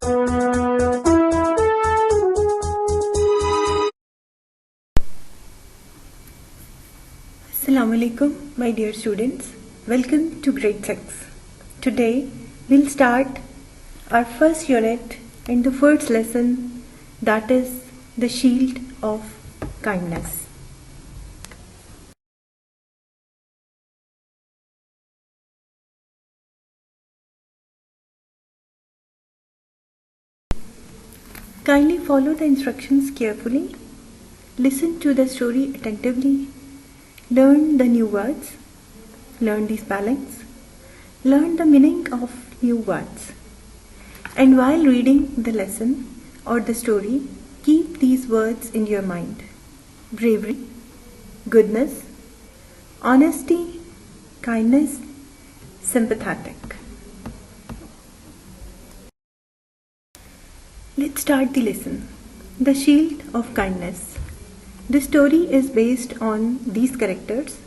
Assalamu alaikum, my dear students. Welcome to grade 6. Today we'll start our first unit in the first lesson, that is the shield of kindness. Kindly follow the instructions carefully, listen to the story attentively, learn the new words, learn the spellings, learn the meaning of new words. And while reading the lesson or the story, keep these words in your mind: bravery, goodness, honesty, kindness, sympathetic. Let's start the lesson. The Shield of Kindness. The story is based on these characters.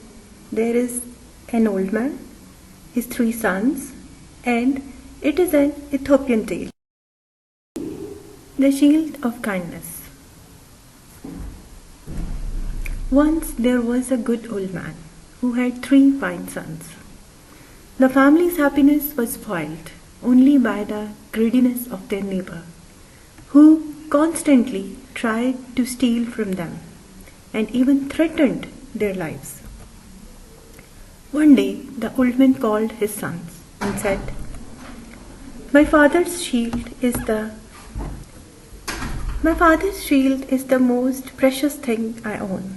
There is an old man, his 3 sons, and it is an Ethiopian tale. The Shield of Kindness. Once there was a good old man who had 3 fine sons. The family's happiness was spoiled only by the greediness of their neighbor, who constantly tried to steal from them and even threatened their lives. One day, the old man called his sons and said, My father's shield is the most precious thing I own.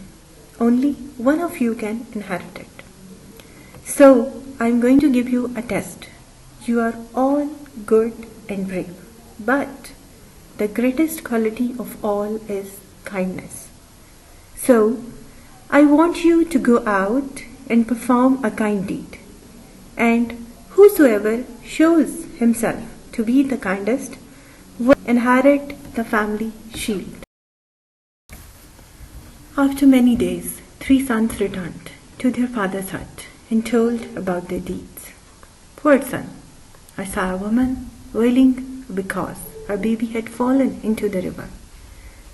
Only one of you can inherit it. So, I am going to give you a test. You are all good and brave, but the greatest quality of all is kindness. So, I want you to go out and perform a kind deed. And whosoever shows himself to be the kindest will inherit the family shield. After many days, 3 sons returned to their father's hut and told about their deeds. Poor son, I saw a woman wailing because her baby had fallen into the river.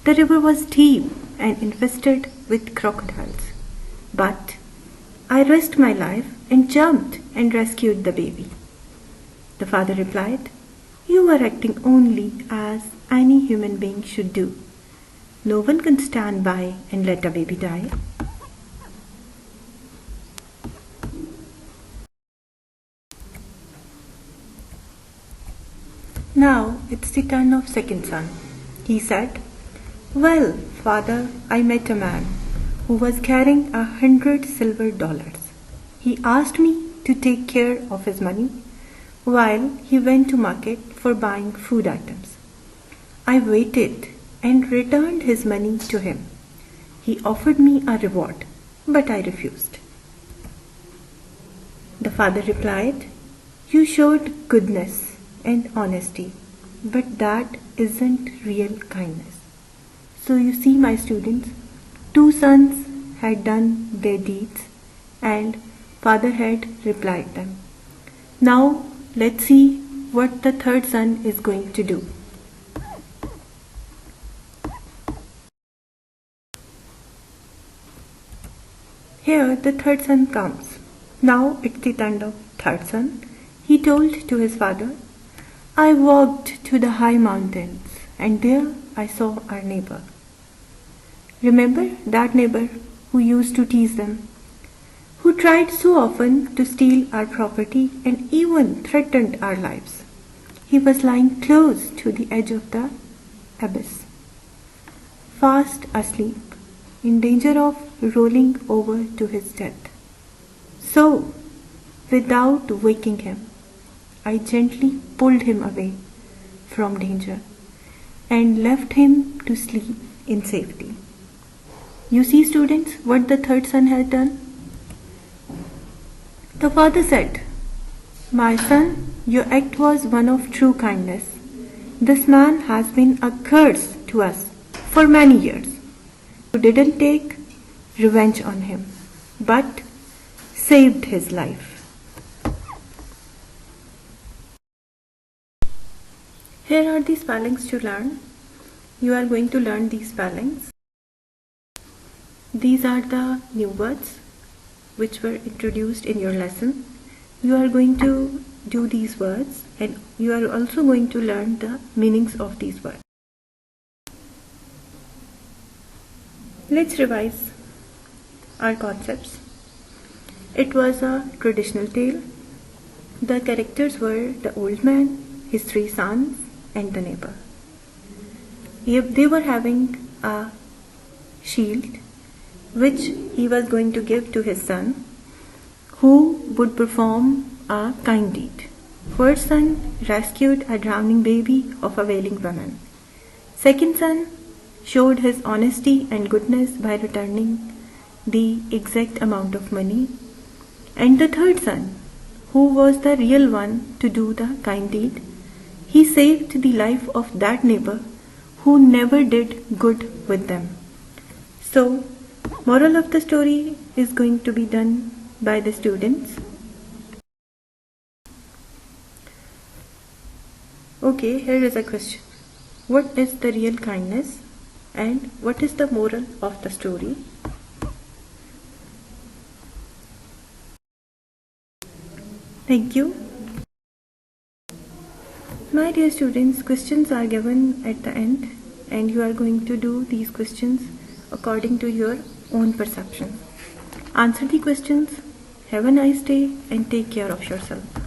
The river was deep and infested with crocodiles. But I risked my life and jumped and rescued the baby. The father replied, You are acting only as any human being should do. No one can stand by and let a baby die. Now it's the turn of second son. He said, Well, father, I met a man who was carrying 100 silver dollars. He asked me to take care of his money while he went to market for buying food items. I waited and returned his money to him. He offered me a reward, but I refused. The father replied, You showed goodness and honesty, but that isn't real kindness. So you see, my students, 2 sons had done their deeds and father had replied them. Now let's see what the third son is going to do. Here the third son comes. Now it's the turn of third son. He told to his father, I walked to the high mountains and there I saw our neighbor. Remember that neighbor who used to tease them, who tried so often to steal our property and even threatened our lives. He was lying close to the edge of the abyss, fast asleep, in danger of rolling over to his death. So, without waking him, I gently pulled him away from danger and left him to sleep in safety. You see, students, what the third son had done? The father said, My son, your act was one of true kindness. This man has been a curse to us for many years. You didn't take revenge on him, but saved his life. Here are the spellings to learn. You are going to learn these spellings. These are the new words which were introduced in your lesson. You are going to do these words and you are also going to learn the meanings of these words. Let's revise our concepts. It was a traditional tale. The characters were the old man, his 3 sons, and the neighbor. They were having a shield which he was going to give to his son, who would perform a kind deed. First son rescued a drowning baby of a wailing woman. Second son showed his honesty and goodness by returning the exact amount of money. And the third son, who was the real one to do the kind deed, he saved the life of that neighbor who never did good with them. So, moral of the story is going to be done by the students. Okay, here is a question. What is the real kindness and what is the moral of the story? Thank you. My dear students, questions are given at the end and you are going to do these questions according to your own perception. Answer the questions, have a nice day and take care of yourself.